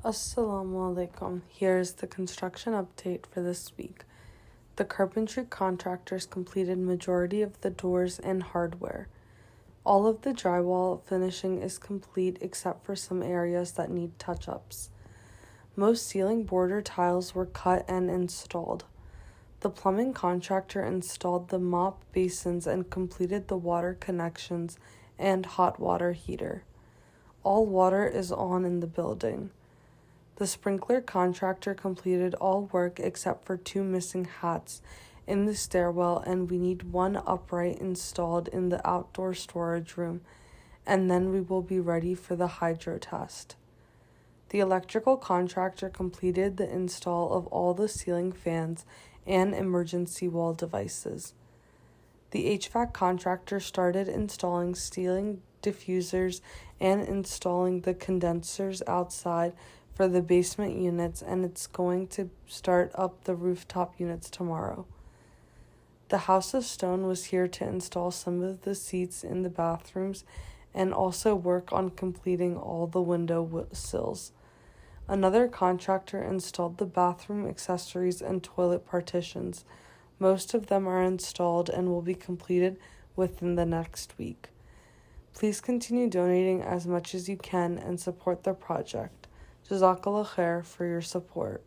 Assalamu alaikum. Here is the construction update for this week. The carpentry contractors completed majority of the doors and hardware. All of the drywall finishing is complete except for some areas that need touch-ups. Most ceiling border tiles were cut and installed. The plumbing contractor installed the mop basins and completed the water connections and hot water heater. All water is on in the building. The sprinkler contractor completed all work except for 2 missing hats in the stairwell, and we need 1 upright installed in the outdoor storage room, and then we will be ready for the hydro test. The electrical contractor completed the install of all the ceiling fans and emergency wall devices. The HVAC contractor started installing ceiling diffusers and installing the condensers outside for the basement units, and it's going to start up the rooftop units tomorrow. The House of Stone was here to install some of the seats in the bathrooms and also work on completing all the window sills. Another contractor installed the bathroom accessories and toilet partitions. Most of them are installed and will be completed within the next week. Please continue donating as much as you can and support the project. Jazakallah khair for your support.